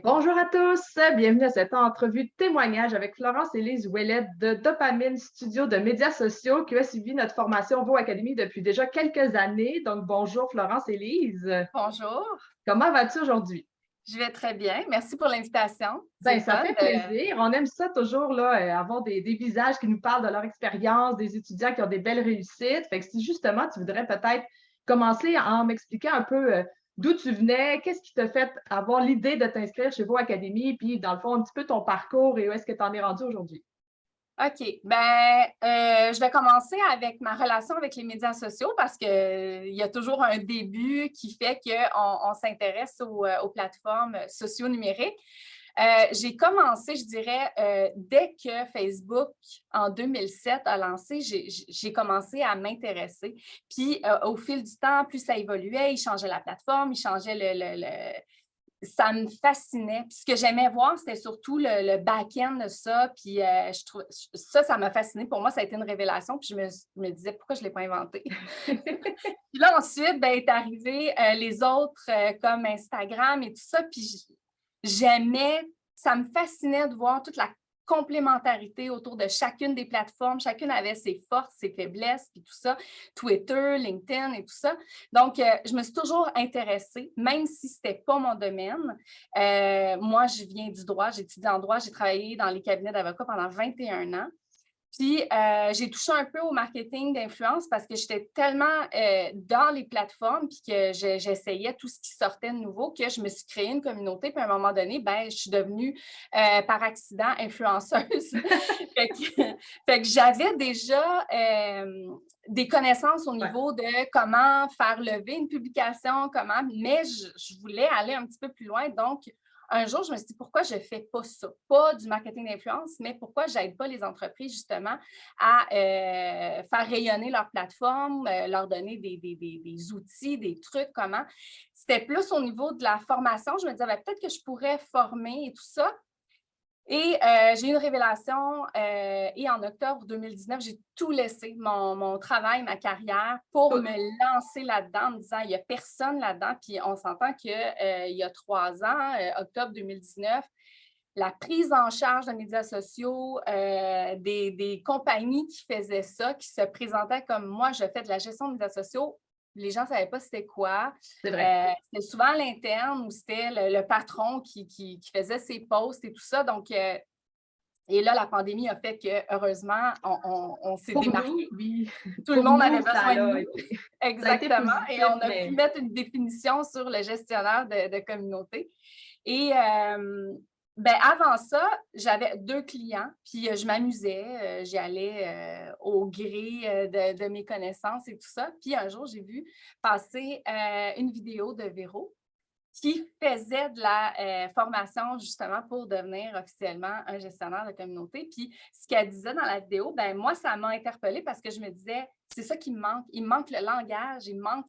Bonjour à tous, bienvenue à cette entrevue de témoignage avec Florence-Élise Ouellette de Dopamine Studio de médias sociaux qui a suivi notre formation Vaux Academy depuis déjà quelques années. Donc, bonjour Florence-Élise. Bonjour, Comment vas-tu aujourd'hui? je vais très bien. Merci pour l'invitation. C'est Ben, le ça fun. fait plaisir. On aime ça toujours, là, avoir des visages qui nous parlent de leur expérience, des étudiants qui ont des belles réussites. Fait que si justement, tu voudrais peut-être commencer en m'expliquant un peu d'où tu venais, qu'est-ce qui t'a fait avoir l'idée de t'inscrire chez Vaux Academy, puis dans le fond, un petit peu ton parcours et où est-ce que tu en es rendu aujourd'hui? OK. Je vais commencer avec ma relation avec les médias sociaux parce qu'il y a toujours un début qui fait qu'on s'intéresse aux plateformes sociaux numériques. J'ai commencé, je dirais, dès que Facebook, en 2007, a lancé, j'ai commencé à m'intéresser. Puis, au fil du temps, plus ça évoluait, il changeait la plateforme, il changeait ça me fascinait. Puis ce que j'aimais voir, c'était surtout le back-end de ça. Puis ça m'a fasciné. Pour moi, ça a été une révélation. Puis je me disais, pourquoi je ne l'ai pas inventé? Puis là, ensuite, est arrivé les autres comme Instagram et tout ça. Puis j'aimais, ça me fascinait de voir toute la complémentarité autour de chacune des plateformes. Chacune avait ses forces, ses faiblesses, puis tout ça. Twitter, LinkedIn et tout ça. Donc, je me suis toujours intéressée, même si ce n'était pas mon domaine. Moi, je viens du droit, j'ai étudié en droit, j'ai travaillé dans les cabinets d'avocats pendant 21 ans. Puis, j'ai touché un peu au marketing d'influence parce que j'étais tellement dans les plateformes puis que j'essayais tout ce qui sortait de nouveau que je me suis créée une communauté. Puis, à un moment donné, je suis devenue par accident influenceuse. fait que j'avais déjà des connaissances au Ouais. niveau de comment faire lever une publication, mais je voulais aller un petit peu plus loin. Donc, un jour, je me suis dit, pourquoi je ne fais pas ça? Pas du marketing d'influence, mais pourquoi je n'aide pas les entreprises justement à faire rayonner leur plateforme, leur donner des outils, des trucs, comment. C'était plus au niveau de la formation. Je me disais, peut-être que je pourrais former et tout ça. Et j'ai eu une révélation et en octobre 2019, j'ai tout laissé, mon travail, ma carrière, pour me lancer là-dedans en me disant, il n'y a personne là-dedans. Puis on s'entend qu'il y a 3 ans, octobre 2019, la prise en charge de médias sociaux, des compagnies qui faisaient ça, qui se présentaient comme moi, je fais de la gestion de médias sociaux. Les gens ne savaient pas c'était quoi. C'est vrai. C'était souvent à l'interne ou c'était le patron qui faisait ses posts et tout ça. Donc, et là, la pandémie a fait que, heureusement, on s'est Pour nous, démarqué. oui. Tout le Pour monde nous, avait besoin de nous. ça a été Exactement. Et positif, on a pu mais mettre une définition sur le gestionnaire de communauté. Et avant ça, j'avais 2 clients, puis je m'amusais, j'y allais au gré de mes connaissances et tout ça. Puis un jour, j'ai vu passer une vidéo de Véro qui faisait de la formation justement pour devenir officiellement un gestionnaire de communauté. Puis ce qu'elle disait dans la vidéo, moi, ça m'a interpellée parce que je me disais, c'est ça qui me manque. Il me manque le langage, il me manque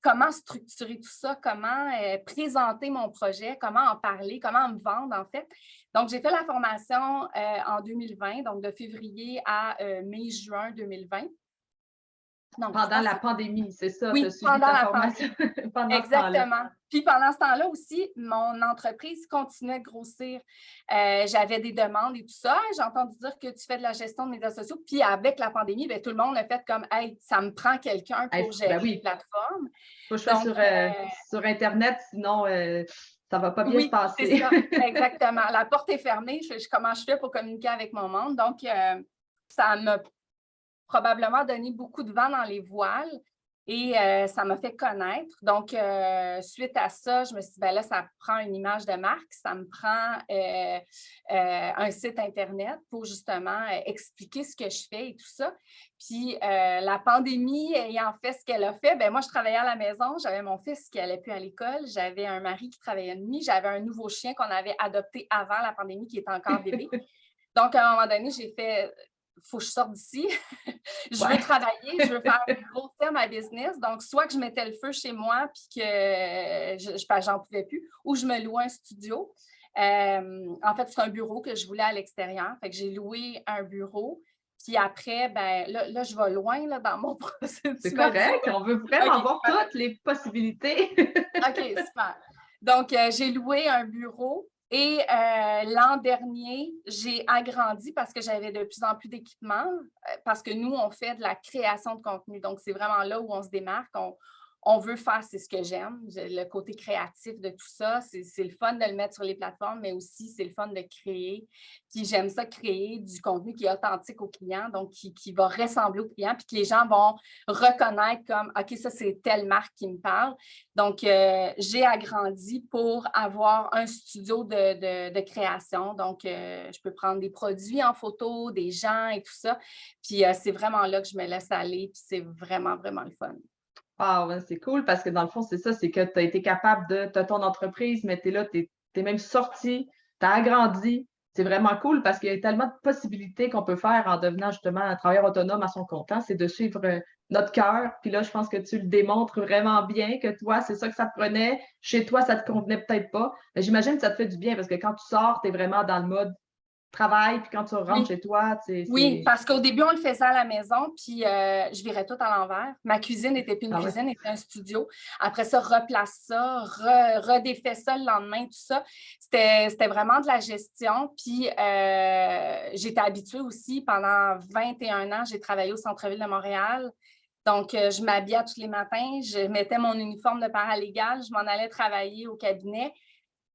comment structurer tout ça, comment présenter mon projet, comment en parler, comment me vendre en fait. Donc, j'ai fait la formation en 2020, donc de février à mai-juin 2020. Donc, je pendant pense la que pandémie, c'est ça, tu as oui, suivi pendant ta la formation pandémie. pendant ce temps-là. Exactement. Puis pendant ce temps-là aussi, mon entreprise continuait de grossir. J'avais des demandes et tout ça. J'ai entendu dire que tu fais de la gestion de médias sociaux. Puis avec la pandémie, tout le monde a fait comme, hey, ça me prend quelqu'un Hey, pour ben gérer les oui, plateformes. faut que je sois Donc, sur Internet, sinon ça va pas bien se oui, c'est passer. ça. Exactement. La porte est fermée. Comment je fais pour communiquer avec mon monde? Donc, ça m'a probablement donné beaucoup de vent dans les voiles et ça m'a fait connaître. Donc, suite à ça, je me suis dit, là, ça prend une image de marque, ça me prend un site Internet pour justement expliquer ce que je fais et tout ça. Puis, la pandémie ayant fait ce qu'elle a fait, moi, je travaillais à la maison, j'avais mon fils qui n'allait plus à l'école, j'avais un mari qui travaillait de nuit, j'avais un nouveau chien qu'on avait adopté avant la pandémie qui était encore bébé. Donc, à un moment donné, j'ai fait, il faut que je sorte d'ici. Je veux Ouais. travailler, je veux faire grossir ma business. Donc, soit que je mettais le feu chez moi puis que j'en pouvais plus, ou je me louais un studio. En fait, c'est un bureau que je voulais à l'extérieur. Fait que j'ai loué un bureau. Puis après, là, je vais loin là, dans mon processus. C'est Tu m'as dit, correct, on veut OK, vraiment voir toutes les possibilités. OK, super. Donc, j'ai loué un bureau et l'an dernier, j'ai agrandi parce que j'avais de plus en plus d'équipements, parce que nous, on fait de la création de contenu. Donc, c'est vraiment là où on se démarque. On veut faire, c'est ce que j'aime, le côté créatif de tout ça. C'est le fun de le mettre sur les plateformes, mais aussi c'est le fun de créer. Puis j'aime ça, créer du contenu qui est authentique aux clients, donc qui va ressembler aux clients, puis que les gens vont reconnaître comme, OK, ça, c'est telle marque qui me parle. Donc, j'ai agrandi pour avoir un studio de création. Donc, je peux prendre des produits en photo, des gens et tout ça. Puis, c'est vraiment là que je me laisse aller, puis c'est vraiment, vraiment le fun. Ah ouais, c'est cool parce que dans le fond, c'est ça, c'est que tu as été capable de tu as ton entreprise, mais tu es là, tu es même sorti, tu as agrandi. C'est vraiment cool parce qu'il y a tellement de possibilités qu'on peut faire en devenant justement un travailleur autonome à son compte, hein. C'est de suivre, notre cœur. Puis là, je pense que tu le démontres vraiment bien que toi, c'est ça que ça te prenait. Chez toi, ça te convenait peut-être pas. Mais j'imagine que ça te fait du bien parce que quand tu sors, tu es vraiment dans le mode travail, puis quand tu rentres Oui. chez toi, tu sais, Oui, c'est parce qu'au début, on le faisait à la maison, puis je virais tout à l'envers. Ma cuisine n'était plus une ah ouais. cuisine, était un studio. Après ça, replace ça, redéfait ça le lendemain, tout ça. C'était vraiment de la gestion. Puis j'étais habituée aussi, pendant 21 ans, j'ai travaillé au centre-ville de Montréal. Donc, je m'habillais tous les matins, je mettais mon uniforme de paralégal, je m'en allais travailler au cabinet.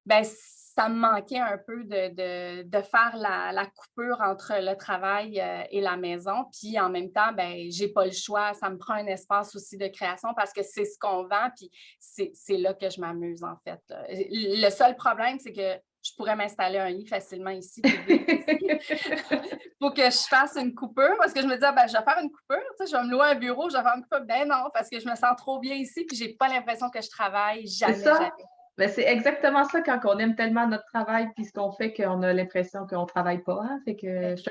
Ben, ça me manquait un peu de faire la coupure entre le travail et la maison. Puis en même temps, ben, j'ai pas le choix. Ça me prend un espace aussi de création parce que c'est ce qu'on vend. Puis c'est là que je m'amuse, en fait. Le seul problème, c'est que je pourrais m'installer un lit facilement ici puis vivre ici. Faut que je fasse une coupure parce que je me dis, ah, ben, je vais faire une coupure. Tu sais, je vais me louer un bureau, je vais faire une coupure. Ben non, parce que je me sens trop bien ici puis j'ai pas l'impression que je travaille. C'est Jamais, ça. jamais. Ben, c'est exactement ça quand on aime tellement notre travail puis ce qu'on fait qu'on a l'impression qu'on ne travaille pas, hein. Fait que Exact. je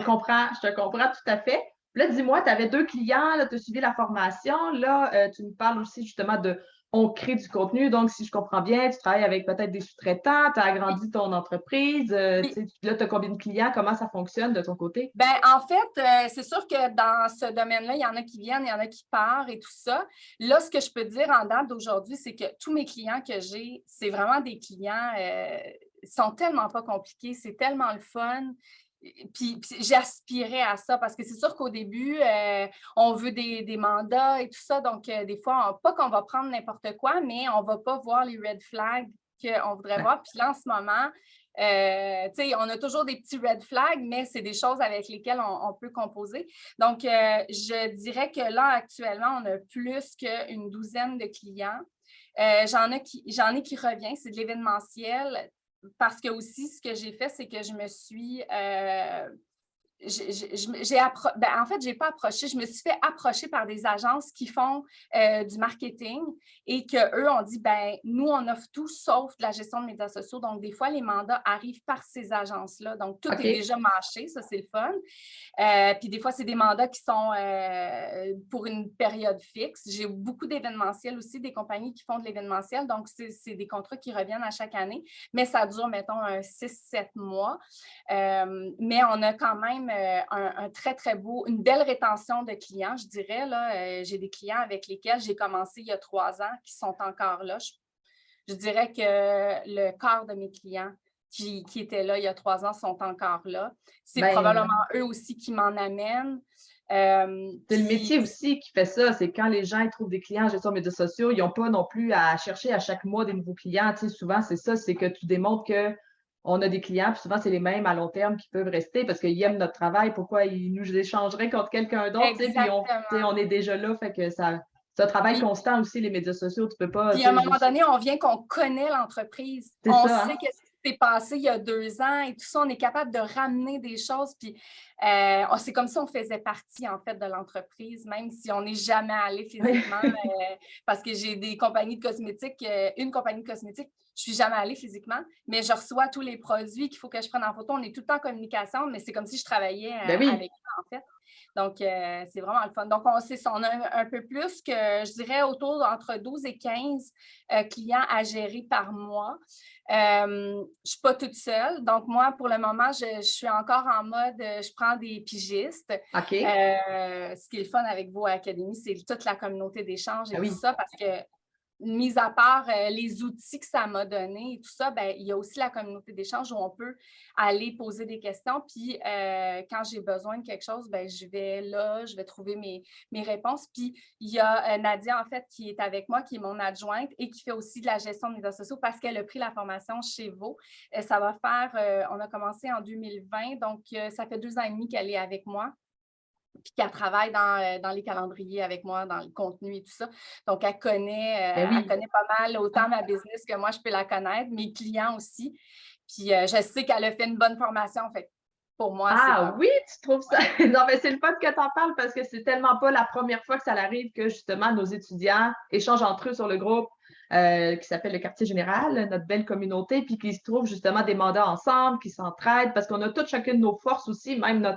te comprends tout à fait. Là, dis-moi, tu avais 2 clients, là, tu as suivi la formation. Là, tu nous parles aussi justement de on crée du contenu. Donc, si je comprends bien, tu travailles avec peut-être des sous-traitants, tu as Oui, agrandi ton entreprise. Tu oui. sais, là, tu as combien de clients? Comment ça fonctionne de ton côté? Ben, en fait, c'est sûr que dans ce domaine-là, il y en a qui viennent, il y en a qui partent et tout ça. Là, ce que je peux dire en date d'aujourd'hui, c'est que tous mes clients que j'ai, c'est vraiment des clients, sont tellement pas compliqués, c'est tellement le fun. Puis j'aspirais à ça parce que c'est sûr qu'au début, on veut des mandats et tout ça. Donc, des fois, pas qu'on va prendre n'importe quoi, mais on ne va pas voir les red flags qu'on voudrait Ouais. voir. Puis là, en ce moment, on a toujours des petits red flags, mais c'est des choses avec lesquelles on peut composer. Donc, je dirais que là, actuellement, on a plus qu'une douzaine de clients. J'en ai qui revient, c'est de l'événementiel. Parce que aussi, ce que j'ai fait, c'est que je me suis en fait, je n'ai pas approché. Je me suis fait approcher par des agences qui font du marketing et qu'eux ont dit, ben nous, on offre tout sauf de la gestion de médias sociaux. Donc, des fois, les mandats arrivent par ces agences-là. Donc, tout est OK. déjà mâché, ça, c'est le fun. Puis des fois, c'est des mandats qui sont pour une période fixe. J'ai beaucoup d'événementiels aussi, des compagnies qui font de l'événementiel. Donc, c'est des contrats qui reviennent à chaque année, mais ça dure, mettons, 6-7 mois. Mais on a quand même un très, très beau, une belle rétention de clients, je dirais. Là, j'ai des clients avec lesquels j'ai commencé il y a 3 ans qui sont encore là. Je dirais que le quart de mes clients qui étaient là il y a 3 ans sont encore là. C'est Ben, probablement eux aussi qui m'en amènent. c'est le Puis, métier aussi qui fait ça. C'est quand les gens ils trouvent des clients en gestion de médias sociaux, ils n'ont pas non plus à chercher à chaque mois des nouveaux clients. Tu sais, souvent, c'est ça, c'est que tu démontres que on a des clients, puis souvent, c'est les mêmes à long terme qui peuvent rester parce qu'ils aiment notre travail. Pourquoi ils nous échangeraient contre quelqu'un d'autre? Tu sais, puis tu sais, exactement. on est déjà là, fait que ça, c'est un travail Puis, constant aussi, les médias sociaux. Tu peux pas, Puis, tu à un sais, moment juste. donné, on vient qu'on connaît l'entreprise. C'est On ça, sait hein? qu'est-ce qui s'est passé il y a 2 ans et tout ça. On est capable de ramener des choses. Puis, c'est comme si on faisait partie, en fait, de l'entreprise, même si on n'est jamais allé Oui. physiquement. Parce que j'ai des compagnies de cosmétiques, une compagnie de cosmétiques, je suis jamais allée physiquement, mais je reçois tous les produits qu'il faut que je prenne en photo. On est tout le temps en communication, mais c'est comme si je travaillais Ben oui. avec eux, en fait. Donc, c'est vraiment le fun. Donc, on a un peu plus que, je dirais, autour entre 12 et 15 clients à gérer par mois. Je ne suis pas toute seule. Donc, moi, pour le moment, je suis encore en mode, je prends des pigistes. OK. Ce qui est le fun avec Vaux Academy, c'est toute la communauté d'échange et Ben tout oui. ça parce que mis à part les outils que ça m'a donné et tout ça, ben, il y a aussi la communauté d'échange où on peut aller poser des questions. Puis quand j'ai besoin de quelque chose, ben, je vais là, je vais trouver mes réponses. Puis il y a Nadia, en fait, qui est avec moi, qui est mon adjointe et qui fait aussi de la gestion de médias sociaux parce qu'elle a pris la formation chez Vaux. Ça va faire, on a commencé en 2020, donc ça fait 2 ans et demi qu'elle est avec moi puis qu'elle travaille dans les calendriers avec moi, dans le contenu et tout ça. Donc, Ben elle oui. connaît pas mal autant ma business que moi, je peux la connaître, mes clients aussi. Puis, je sais qu'elle a fait une bonne formation. Fait que pour moi, c'est Ah un... oui, tu trouves ça? Non, mais c'est le fun que tu en parles parce que c'est tellement pas la première fois que ça arrive que justement nos étudiants échangent entre eux sur le groupe qui s'appelle le Quartier Général, notre belle communauté, puis qu'ils se trouvent justement des mandats ensemble, qui s'entraident parce qu'on a toutes chacune nos forces aussi, même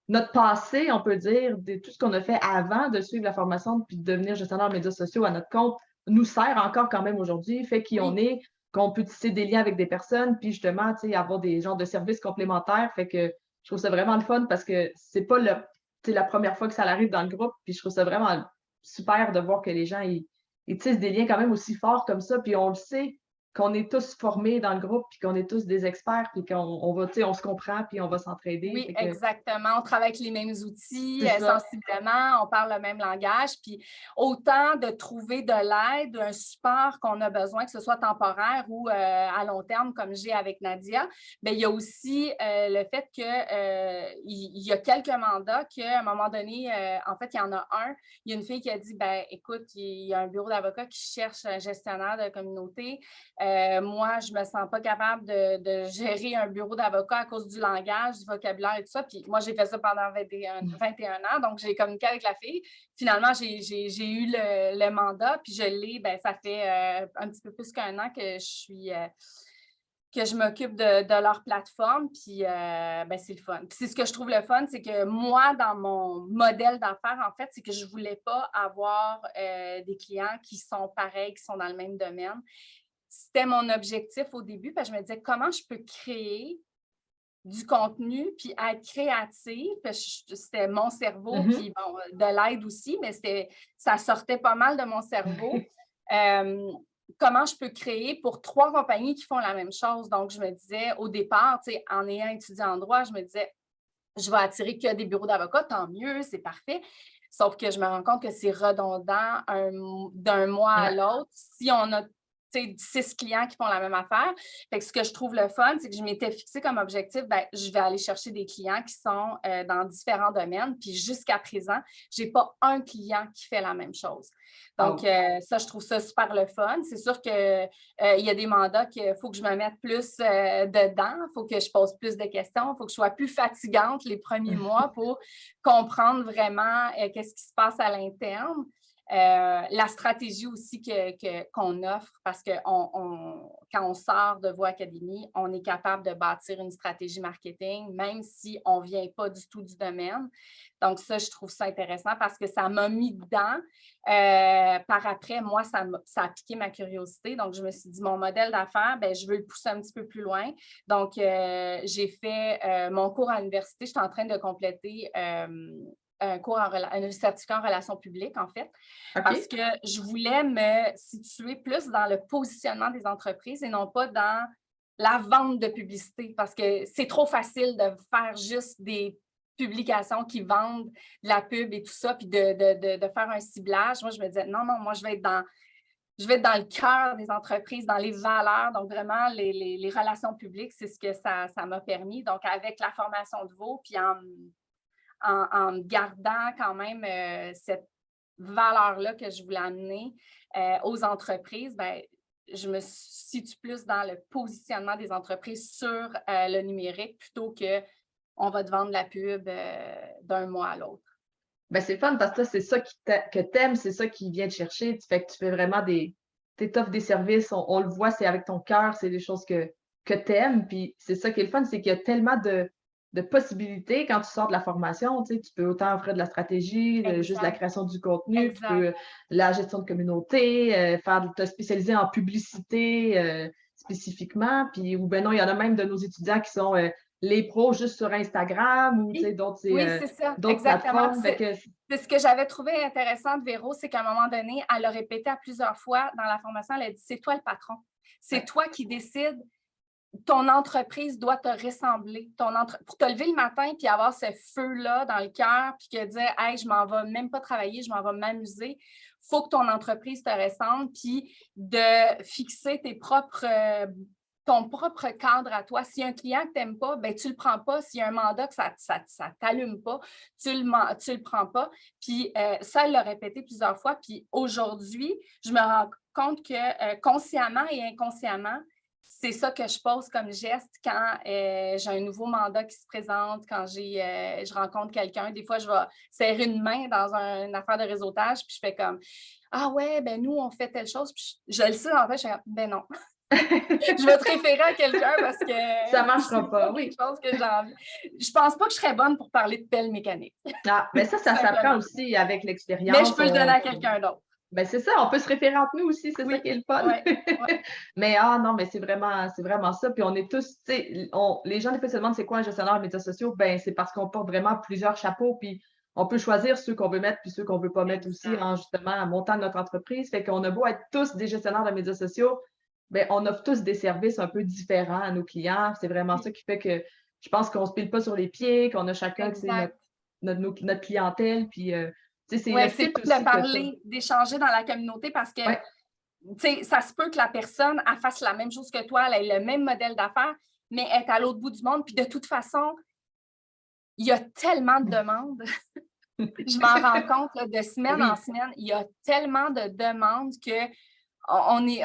notre passé, on peut dire, de tout ce qu'on a fait avant de suivre la formation puis de devenir gestionnaire de médias sociaux à notre compte, nous sert encore quand même aujourd'hui, fait qui on Oui, est, qu'on peut tisser des liens avec des personnes, puis justement, tu sais, avoir des genres de services complémentaires. Fait que je trouve ça vraiment le fun parce que c'est pas la première fois que ça arrive dans le groupe, puis je trouve ça vraiment super de voir que les gens, ils tissent des liens quand même aussi forts comme ça, puis on le sait qu'on est tous formés dans le groupe, puis qu'on est tous des experts, puis qu'on va, tu sais, on se comprend, puis on va s'entraider. oui, Fait que exactement. On travaille avec les mêmes outils, c'est ça. sensiblement, on parle le même langage. Puis autant de trouver de l'aide, un support qu'on a besoin, que ce soit temporaire ou à long terme, comme j'ai avec Nadia, bien, il y a aussi le fait qu'il y a quelques mandats qu'à un moment donné, en fait, il y en a un. Il y a une fille qui a dit, ben, écoute, il y a un bureau d'avocat qui cherche un gestionnaire de communauté. Moi, je ne me sens pas capable de gérer un bureau d'avocat à cause du langage, du vocabulaire et tout ça. Puis moi, j'ai fait ça pendant 21 ans, donc j'ai communiqué avec la fille. Finalement, j'ai eu le mandat, puis je l'ai, ben, ça fait un petit peu plus qu'1 an que que je m'occupe de leur plateforme, puis ben, c'est le fun. Puis c'est ce que je trouve le fun, c'est que moi, dans mon modèle d'affaires, en fait, c'est que je ne voulais pas avoir des clients qui sont pareils, qui sont dans le même domaine. C'était mon objectif au début, parce que je me disais comment je peux créer du contenu puis être créative, parce que c'était mon cerveau, Mhm. puis bon, de l'aide aussi, mais ça sortait pas mal de mon cerveau. Euh, Comment je peux créer pour 3 compagnies qui font la même chose. Donc, je me disais au départ, en ayant étudié en droit, je me disais, je vais attirer que des bureaux d'avocats, tant mieux, c'est parfait. Sauf que je me rends compte que c'est redondant d'un mois à Ouais. l'autre. Si on a 6 clients qui font la même affaire. Fait que ce que je trouve le fun, c'est que je m'étais fixé comme objectif, ben, je vais aller chercher des clients qui sont dans différents domaines. Puis jusqu'à présent, je n'ai pas un client qui fait la même chose. Donc, Oh. ça, je trouve ça super le fun. C'est sûr qu'il y a des mandats qu'il faut que je me mette plus dedans, il faut que je pose plus de questions, il faut que je sois plus fatigante les premiers mois pour comprendre vraiment qu'est-ce qui se passe à l'interne. La stratégie aussi qu'on offre, parce que quand on sort de Voix Académie, on est capable de bâtir une stratégie marketing, même si on ne vient pas du tout du domaine. Donc, ça, je trouve ça intéressant parce que ça m'a mis dedans. Par après, moi, ça a piqué ma curiosité. Donc, je me suis dit, mon modèle d'affaires, ben, je veux le pousser un petit peu plus loin. Donc, j'ai fait mon cours à l'université. Je suis en train de compléter un certificat en relations publiques, en fait, parce OK. que je voulais me situer plus dans le positionnement des entreprises et non pas dans la vente de publicité, parce que c'est trop facile de faire juste des publications qui vendent de la pub et tout ça, puis de faire un ciblage. Moi, je me disais, non, moi, je vais être dans le cœur des entreprises, dans les valeurs. Donc, vraiment, les relations publiques, c'est ce que ça m'a permis. Donc, avec la formation de Vaux, puis en gardant quand même cette valeur-là que je voulais amener aux entreprises, ben, je me situe plus dans le positionnement des entreprises sur le numérique plutôt que on va te vendre la pub d'un mois à l'autre. Ben, c'est fun parce que toi, c'est ça que t'aimes, c'est ça qui vient te chercher. Tu fais que tu fais vraiment t'offres des services, on le voit, c'est avec ton cœur, c'est des choses que t'aimes. Puis c'est ça qui est le fun, c'est qu'il y a tellement de possibilités quand tu sors de la formation. Tu sais, tu peux autant offrir de la stratégie, juste la Exact, création du contenu, tu exact. peux la gestion de communauté, te spécialiser en publicité spécifiquement. Puis, ou ben non, il y en a même de nos étudiants qui sont les pros juste sur Instagram ou Oui, d'autres oui, c'est ça, d'autres exactement. plateformes. Fait que, C'est ce que j'avais trouvé intéressant de Véro, c'est qu'à un moment donné, elle a répété à plusieurs fois dans la formation, elle a dit, c'est toi le patron. C'est ouais, toi qui décides. Ton entreprise doit te ressembler. Pour te lever le matin puis avoir ce feu-là dans le cœur, puis que dire, hey, je m'en vais même pas travailler, je m'en vais m'amuser. Il faut que ton entreprise te ressemble, puis de fixer ton propre cadre à toi. S'il y a un client que tu n'aimes pas, ben, tu ne le prends pas. S'il y a un mandat que ça ne t'allume pas, tu le prends pas. Puis ça, elle l'a répété plusieurs fois. Puis aujourd'hui, je me rends compte que consciemment et inconsciemment, c'est ça que je pose comme geste quand j'ai un nouveau mandat qui se présente, quand je rencontre quelqu'un. Des fois, je vais serrer une main dans une affaire de réseautage, puis je fais comme « Ah ouais, ben nous, on fait telle chose. » Puis je le sais, en fait, je fais « Ben non, je vais te référer à quelqu'un parce que ça c'est marchera pas pas, quelque oui. chose que j'ai envie. » Je pense pas que je serais bonne pour parler de pelle mécanique, Ah, mais tout ça s'apprend simplement. aussi avec Mais je l'expérience. peux le donner à quelqu'un d'autre. Ben c'est ça, on peut se référer entre nous aussi, c'est ça Oui, qui est le fun. oui, oui. Mais non, mais c'est vraiment ça. Puis on est tous, tu sais, les gens des fois se demandent c'est quoi un gestionnaire de médias sociaux? Ben c'est parce qu'on porte vraiment plusieurs chapeaux, puis on peut choisir ceux qu'on veut mettre, puis ceux qu'on veut pas mettre aussi Exact. en justement montant notre entreprise. Fait qu'on a beau être tous des gestionnaires de médias sociaux, ben on offre tous des services un peu différents à nos clients. C'est vraiment ça qui fait que je pense qu'on se pile pas sur les pieds, qu'on a chacun, tu sais, Exact. notre clientèle, puis tu sais, c'est le Oui, c'est fit cool de aussi que tu as. parler, d'échanger dans la communauté parce que, Ouais. tu sais, ça se peut que la personne elle fasse la même chose que toi, elle ait le même modèle d'affaires, mais elle est à l'autre bout du monde. Puis de toute façon, il y a tellement de demandes. Je m'en rends compte là, de semaine en Oui, semaine, il y a tellement de demandes qu'on est,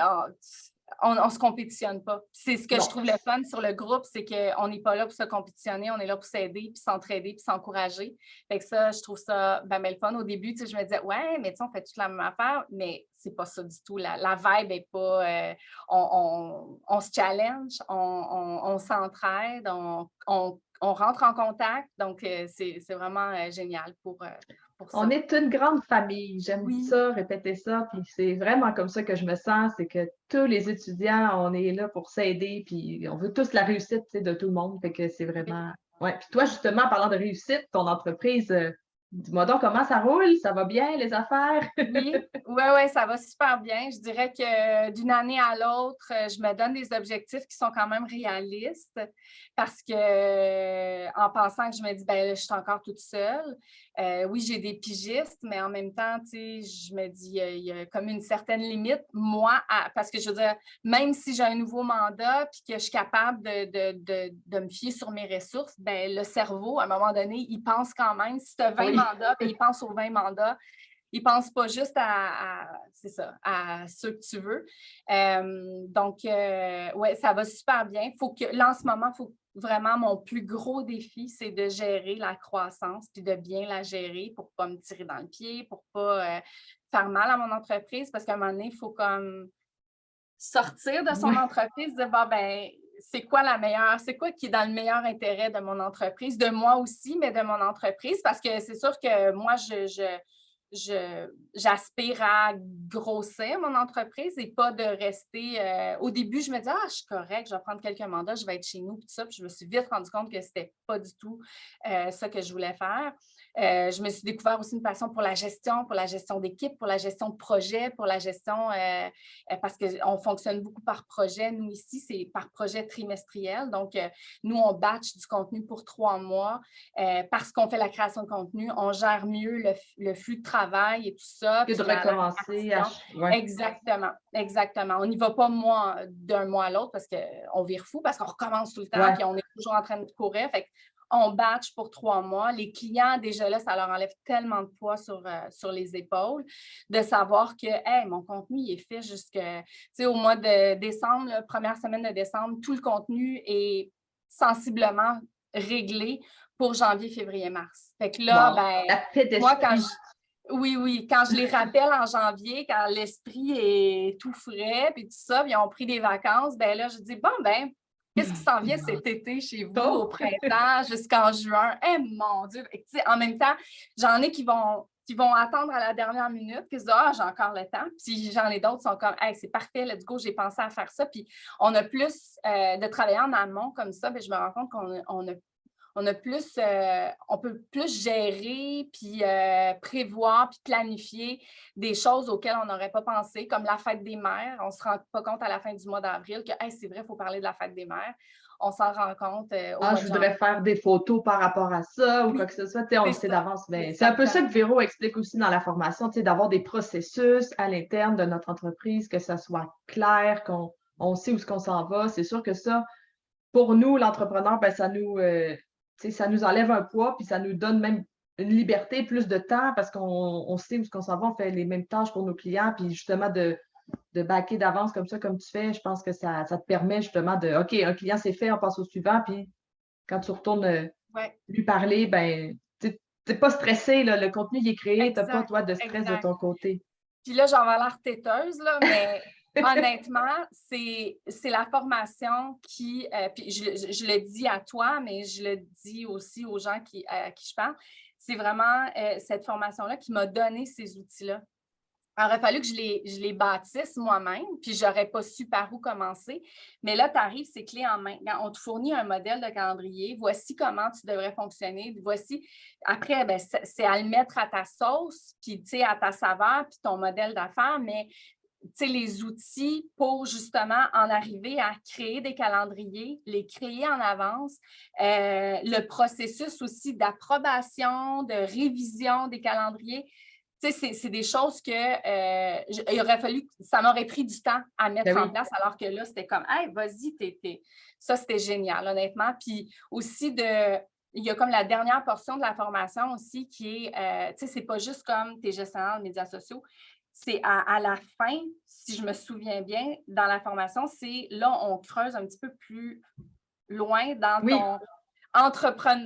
on se compétitionne pas. C'est ce que je non. trouve le fun sur le groupe, c'est qu'on n'est pas là pour se compétitionner, on est là pour s'aider, puis s'entraider, puis s'encourager. Fait que ça, je trouve ça ben le fun. Au début, tu sais, je me disais, ouais, mais tu sais, on fait toute la même affaire, mais c'est pas ça du tout. La vibe est pas. On se challenge, on s'entraide, on rentre en contact. Donc, c'est vraiment génial pour On ça. est une grande famille. J'aime Oui, ça, répéter ça. Puis c'est vraiment comme ça que je me sens. C'est que tous les étudiants, on est là pour s'aider. Puis on veut tous la réussite, tu sais, de tout le monde. Fait que c'est oui. vraiment. Ouais. Puis toi, justement, en parlant de réussite, ton entreprise, dis-moi donc comment ça roule? Ça va bien, les affaires? Oui, ouais, ça va super bien. Je dirais que d'une année à l'autre, je me donne des objectifs qui sont quand même réalistes parce que en pensant que je me dis, ben là, je suis encore toute seule. Oui, j'ai des pigistes, mais en même temps, tu sais, je me dis, il y a comme une certaine limite, moi, parce que je veux dire, même si j'ai un nouveau mandat puis que je suis capable de me fier sur mes ressources, ben le cerveau, à un moment donné, il pense quand même, si tu as 20 Oui. mandats, ben, il pense aux 20 mandats. Ils ne pensent pas juste c'est ça, à ceux que tu veux. Donc, ouais, ça va super bien. Là, en ce moment, il faut vraiment mon plus gros défi, c'est de gérer la croissance puis de bien la gérer pour ne pas me tirer dans le pied, pour ne pas faire mal à mon entreprise parce qu'à un moment donné, il faut comme sortir de son Ouais. entreprise, dire, bon, ben, c'est quoi qui est dans le meilleur intérêt de mon entreprise, de moi aussi, mais de mon entreprise, parce que c'est sûr que moi, j'aspire à grossir mon entreprise et pas de rester. Au début, je me disais, ah, je suis correcte, je vais prendre quelques mandats, je vais être chez nous, puis tout ça. Puis je me suis vite rendu compte que c'était pas du tout ça que je voulais faire. Je me suis découvert aussi une passion pour la gestion d'équipe, pour la gestion de projet, pour la gestion, parce qu'on fonctionne beaucoup par projet. Nous, ici, c'est par projet trimestriel. Donc, nous, on batch du contenu pour 3 mois. Parce qu'on fait la création de contenu, on gère mieux le flux de travail et tout ça, Que de puis la recommencer. répartition. Ouais. Exactement, exactement. On n'y va pas d'un mois à l'autre parce qu'on vire fou, parce qu'on recommence tout le temps, Ouais. puis on est toujours en train de courir. Fait on batch pour 3 mois. Les clients, déjà là, ça leur enlève tellement de poids sur les épaules de savoir que hey, mon contenu il est fait au mois de décembre, la première semaine de décembre, tout le contenu est sensiblement réglé pour janvier, février, mars. Fait que là, Wow. ben, La paix moi, d'esprit. oui, quand je les rappelle en janvier, quand l'esprit est tout frais, puis tout ça, puis ils ont pris des vacances, ben là, je dis, bon, ben, qu'est-ce qui s'en vient cet été chez vous, au Oh! printemps, jusqu'en juin? Eh mon Dieu! En même temps, j'en ai qui vont qui vont attendre à la dernière minute, qui se disent « Ah, j'ai encore le temps ». Puis j'en ai d'autres qui sont comme « Hey, c'est parfait, let's go, j'ai pensé à faire ça ». Puis on a plus de travailler en amont comme ça, bien, je me rends compte on a plus, on peut plus gérer, puis prévoir, puis planifier des choses auxquelles on n'aurait pas pensé, comme la fête des mères. On ne se rend pas compte à la fin du mois d'avril que hey, c'est vrai, il faut parler de la fête des mères. On s'en rend compte au mois Je de voudrais janvier. faire des photos par rapport à ça ou quoi Oui, que ce soit. Tu sais, on le c'est sait ça. d'avance. Mais c'est un peu ça Exactement. que Véro explique aussi dans la formation, tu sais, d'avoir des processus à l'interne de notre entreprise, que ça soit clair, qu'on sait où ce qu'on s'en va. C'est sûr que ça, pour nous, l'entrepreneur, ben, tu sais, ça nous enlève un poids, puis ça nous donne même une liberté, plus de temps, parce qu'on sait où ce qu'on s'en va, on fait les mêmes tâches pour nos clients, puis justement de backer d'avance comme ça, comme tu fais, je pense que ça te permet justement de, OK, un client c'est fait, on passe au suivant, puis quand tu retournes Ouais, lui parler, ben, tu n'es pas stressé, là, le contenu il est créé, tu n'as pas, exact, toi, de stress de exact. ton côté. Puis là, j'en vais l'air têteuse, là, mais honnêtement, c'est la formation qui, puis je le dis à toi, mais je le dis aussi aux gens à qui je parle, c'est vraiment cette formation-là qui m'a donné ces outils-là. Il aurait fallu que je les bâtisse moi-même, puis je n'aurais pas su par où commencer. Mais là, tu arrives, c'est clé en main. On te fournit un modèle de calendrier. Voici comment tu devrais fonctionner. Voici. Après, ben, c'est à le mettre à ta sauce, puis à ta saveur, puis ton modèle d'affaires. Mais les outils pour justement en arriver à créer des calendriers, les créer en avance, le processus aussi d'approbation, de révision des calendriers. C'est des choses que il aurait fallu, ça m'aurait pris du temps à mettre Ben en oui. place, alors que là, c'était comme, hey, vas-y, ça, c'était génial, honnêtement. Puis aussi, il y a comme la dernière portion de la formation aussi qui est, c'est pas juste comme tes gestionnaires de médias sociaux, c'est à la fin, si je me souviens bien, dans la formation, c'est là, on creuse un petit peu plus loin dans Oui,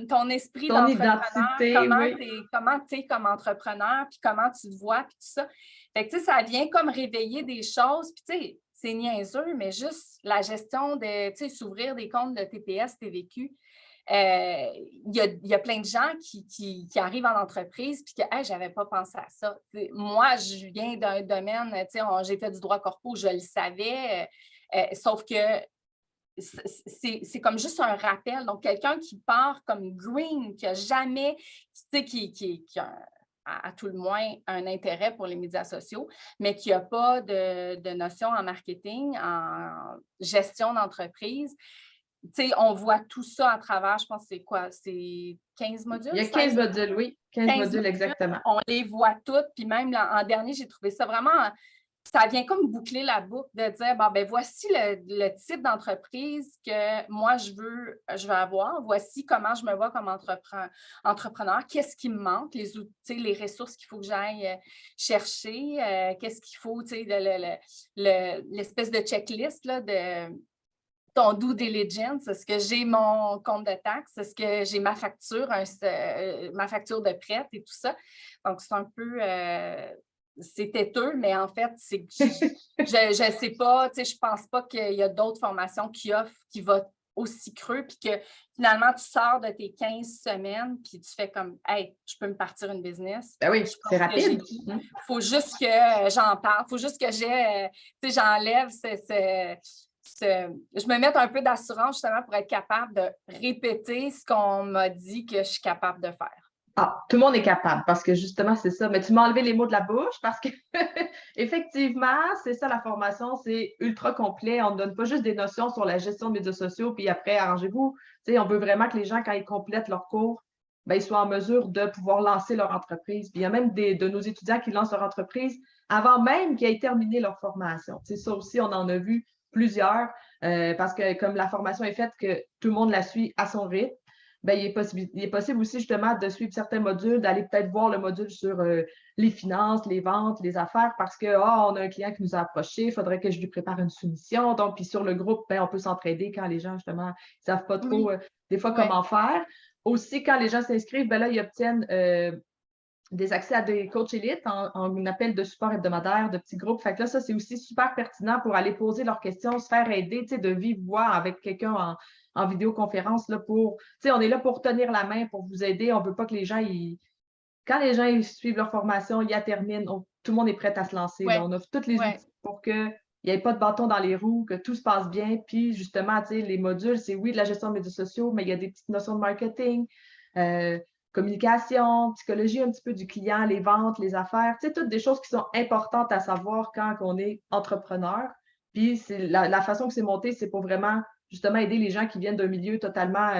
ton esprit ton d'entrepreneur, identité, oui. comment tu es comme entrepreneur, puis comment tu te vois, puis tout ça. Fait que, ça vient comme réveiller des choses, puis c'est niaiseux, mais juste la gestion de, s'ouvrir des comptes de TPS, TVQ. Il y a plein de gens qui arrivent en entreprise puis que hey, je n'avais pas pensé à ça. Moi, je viens d'un domaine, j'ai fait du droit corpo, je le savais, sauf que c'est comme juste un rappel. Donc, quelqu'un qui part comme green, qui n'a jamais, qui a à tout le moins un intérêt pour les médias sociaux, mais qui n'a pas de notion en marketing, en gestion d'entreprise. On voit tout ça à travers, je pense, c'est quoi? C'est 15 Il y modules, a 15 16 modules, oui. 15 15 modules modules, exactement. on les voit toutes. Puis même en dernier, j'ai trouvé ça vraiment, ça vient comme boucler la boucle de dire, bon, ben voici le type d'entreprise que moi, je veux avoir. Voici comment je me vois comme entrepreneur. Qu'est-ce qui me manque? Les outils, les ressources qu'il faut que j'aille chercher. Qu'est-ce qu'il faut, l'espèce de checklist là, de ton due diligence, est-ce que j'ai mon compte de taxes, est-ce que j'ai ma facture, ma facture de prête et tout ça. Donc, c'est un peu, c'est têteux, mais en fait, je ne sais pas, je ne pense pas qu'il y a d'autres formations qui offrent, qui vont aussi creux, puis que finalement, tu sors de tes 15 semaines, puis tu fais comme, hey, je peux me partir une business. Ben oui, Je c'est pense que j'ai rapide. tout. Il faut juste que j'en parle, il faut juste que j'enlève je me mette un peu d'assurance justement pour être capable de répéter ce qu'on m'a dit que je suis capable de faire. Ah, tout le monde est capable parce que justement, c'est ça. Mais tu m'as enlevé les mots de la bouche parce que effectivement, c'est ça la formation, c'est ultra complet. On ne donne pas juste des notions sur la gestion de médias sociaux, puis après, arrangez-vous. Tu sais, on veut vraiment que les gens, quand ils complètent leur cours, ben, ils soient en mesure de pouvoir lancer leur entreprise. Puis il y a même de nos étudiants qui lancent leur entreprise avant même qu'ils aient terminé leur formation. Tu sais, ça aussi, on en a vu plusieurs parce que comme la formation est faite, que tout le monde la suit à son rythme, ben, il est possible aussi justement de suivre certains modules, d'aller peut-être voir le module sur les finances, les ventes, les affaires, parce que on a un client qui nous a approché, il faudrait que je lui prépare une soumission. Donc, puis sur le groupe, ben, on peut s'entraider quand les gens, justement, ne savent pas trop Oui, des fois oui, comment faire. Aussi, quand les gens s'inscrivent, ben là, ils obtiennent des accès à des coachs élites en appel de support hebdomadaire, de petits groupes. Fait que là, ça, c'est aussi super pertinent pour aller poser leurs questions, se faire aider, tu sais, de vive voix avec quelqu'un en vidéoconférence, là, pour, tu sais, on est là pour tenir la main, pour vous aider. On veut pas que les gens, quand les gens ils suivent leur formation, ils la terminent, tout le monde est prêt à se lancer. Là. Ouais, On offre tous les ouais. outils pour qu'il n'y ait pas de bâton dans les roues, que tout se passe bien. Puis justement, les modules, c'est oui de la gestion de médias sociaux, mais il y a des petites notions de marketing, euh, communication, psychologie un petit peu du client, les ventes, les affaires, toutes des choses qui sont importantes à savoir quand on est entrepreneur. Puis c'est la façon que c'est monté, c'est pour vraiment justement aider les gens qui viennent d'un milieu totalement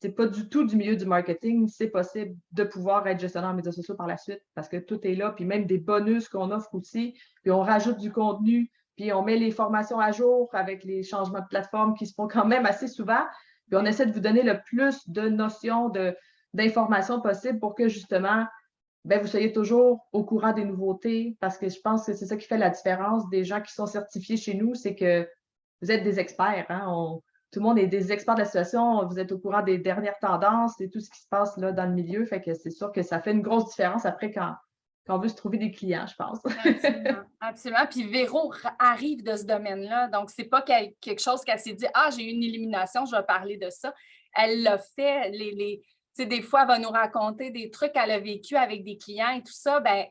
c'est pas du tout du milieu du marketing, c'est possible de pouvoir être gestionnaire en médias sociaux par la suite parce que tout est là, puis même des bonus qu'on offre aussi, puis on rajoute du contenu, puis on met les formations à jour avec les changements de plateforme qui se font quand même assez souvent, puis on essaie de vous donner le plus de notions d'informations possibles pour que justement, ben, vous soyez toujours au courant des nouveautés parce que je pense que c'est ça qui fait la différence des gens qui sont certifiés chez nous, c'est que vous êtes des experts, hein? Tout le monde est des experts de la situation. Vous êtes au courant des dernières tendances et tout ce qui se passe là dans le milieu. Fait que c'est sûr que ça fait une grosse différence après quand on veut se trouver des clients, je pense. Absolument, absolument. Puis Véro arrive de ce domaine-là. Donc, c'est pas quelque chose qu'elle s'est dit, ah, j'ai eu une illumination, je vais parler de ça. Elle l'a fait. Tu sais, des fois, elle va nous raconter des trucs qu'elle a vécu avec des clients et tout ça. Ben,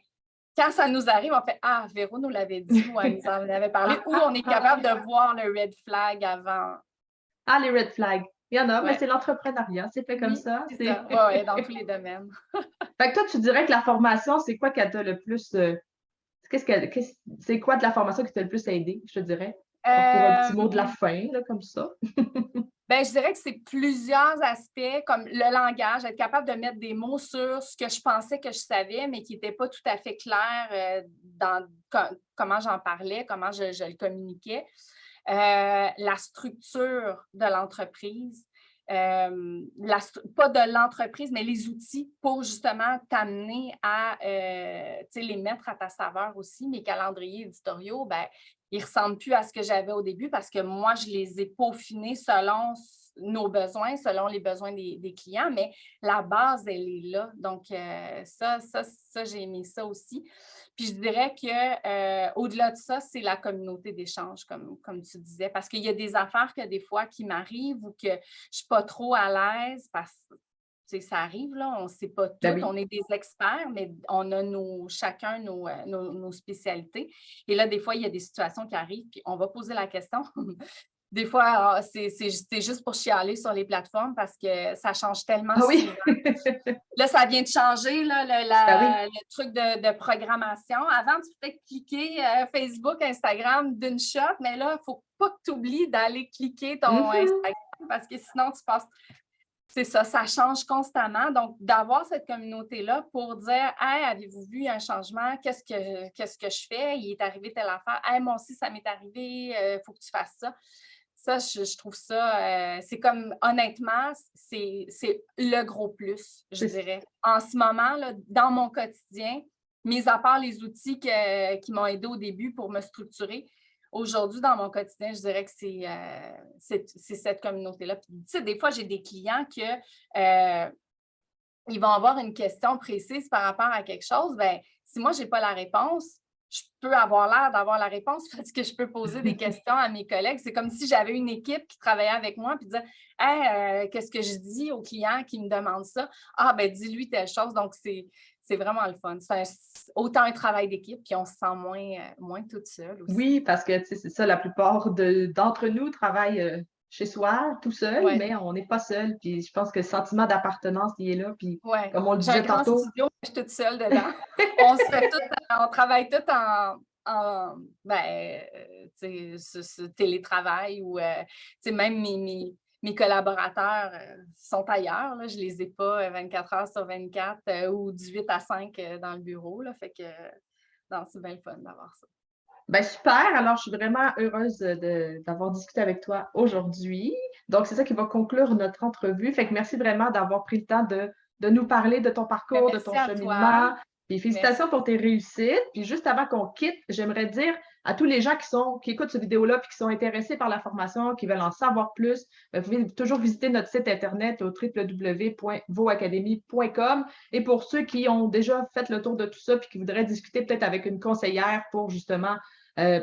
quand ça nous arrive, on fait, ah, Véro nous l'avait dit ou elle nous en avait parlé, ou on est capable de voir le red flag avant. Ah, les red flags. Il y en a, mais Ouais. c'est l'entrepreneuriat. C'est fait comme Oui, ça. c'est ça. Ouais, ouais, dans tous les domaines. Fait que toi, tu dirais que la formation, c'est quoi qui t'a le plus. C'est quoi de la formation qui t'a le plus aidé, je te dirais? Pour un petit mot de la Euh, fin, là, comme ça. Ben, je dirais que c'est plusieurs aspects, comme le langage, être capable de mettre des mots sur ce que je pensais que je savais, mais qui n'était pas tout à fait clair dans comment j'en parlais, comment je le communiquais. La structure de l'entreprise, pas de l'entreprise, mais les outils pour justement t'amener à les mettre à ta saveur aussi. Mes calendriers éditoriaux, ben, ils ne ressemblent plus à ce que j'avais au début parce que moi, je les ai peaufinés selon nos besoins, selon les besoins des clients, mais la base, elle est là. Donc, ça j'ai aimé ça aussi. Puis je dirais qu'au-delà de ça, c'est la communauté d'échange, comme tu disais, parce qu'il y a des affaires que des fois qui m'arrivent ou que je ne suis pas trop à l'aise parce que ça arrive, là, on ne sait pas Ben tout, oui. on est des experts, mais on a chacun nos spécialités. Et là, des fois, il y a des situations qui arrivent, puis on va poser la question. Des fois, c'est juste pour chialer sur les plateformes parce que ça change tellement Ah oui. souvent. Là, ça vient de changer, là, Ben oui. le truc de programmation. Avant, tu pouvais cliquer Facebook, Instagram d'une shot, mais là, il ne faut pas que tu oublies d'aller cliquer ton Mhm. Instagram parce que sinon, tu passes. C'est ça change constamment. Donc, d'avoir cette communauté-là pour dire hey, avez-vous vu un changement? Qu'est-ce que je fais? Il est arrivé telle affaire. Hey, moi aussi, ça m'est arrivé, il faut que tu fasses ça. Ça, je trouve ça, c'est comme, honnêtement, c'est le gros plus, je dirais. En ce moment, là, dans mon quotidien, mis à part les outils qui m'ont aidé au début pour me structurer, aujourd'hui, dans mon quotidien, je dirais que c'est cette communauté-là. Puis, tu sais, des fois, j'ai des clients ils vont avoir une question précise par rapport à quelque chose. Bien, si moi, je n'ai pas la réponse, je peux avoir l'air d'avoir la réponse parce que je peux poser des questions à mes collègues. C'est comme si j'avais une équipe qui travaillait avec moi et disait hey, qu'est-ce que je dis aux clients qui me demandent ça? Ah, ben dis-lui telle chose. Donc, c'est vraiment le fun. C'est autant un travail d'équipe, puis on se sent moins toute seule aussi. Oui, parce que c'est ça, la plupart d'entre nous travaillent chez soi, tout seul, Oui, mais on n'est pas seul. Puis je pense que le sentiment d'appartenance, il est là. Puis oui. comme on le J'ai un disait grand tantôt, studio, je suis toute seule dedans. On travaille tout ce télétravail ou même mes collaborateurs sont ailleurs. Là, je ne les ai pas 24 heures sur 24 ou du 8 à 5 dans le bureau. Là, fait que non, c'est bien le fun d'avoir ça. ben super. Alors, je suis vraiment heureuse d'avoir discuté avec toi aujourd'hui. Donc, c'est ça qui va conclure notre entrevue. Fait que merci vraiment d'avoir pris le temps de nous parler de ton Ben, parcours, de ton merci à toi. cheminement. Puis félicitations Merci. pour tes réussites. Puis juste avant qu'on quitte, j'aimerais dire à tous les gens qui écoutent cette vidéo-là puis qui sont intéressés par la formation, qui veulent en savoir plus, vous pouvez toujours visiter notre site internet au www.voacademy.com. Et pour ceux qui ont déjà fait le tour de tout ça puis qui voudraient discuter peut-être avec une conseillère pour justement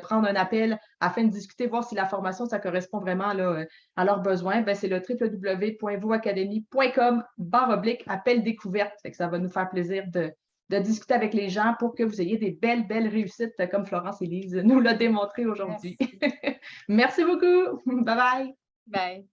prendre un appel afin de discuter, voir si la formation, ça correspond vraiment là, à leurs besoins, c'est le www.voacademy.com/appel découverte. Ça va nous faire plaisir de discuter avec les gens pour que vous ayez des belles, belles réussites comme Florence Élise nous l'a démontré aujourd'hui. Merci. Merci beaucoup. Bye bye. Bye.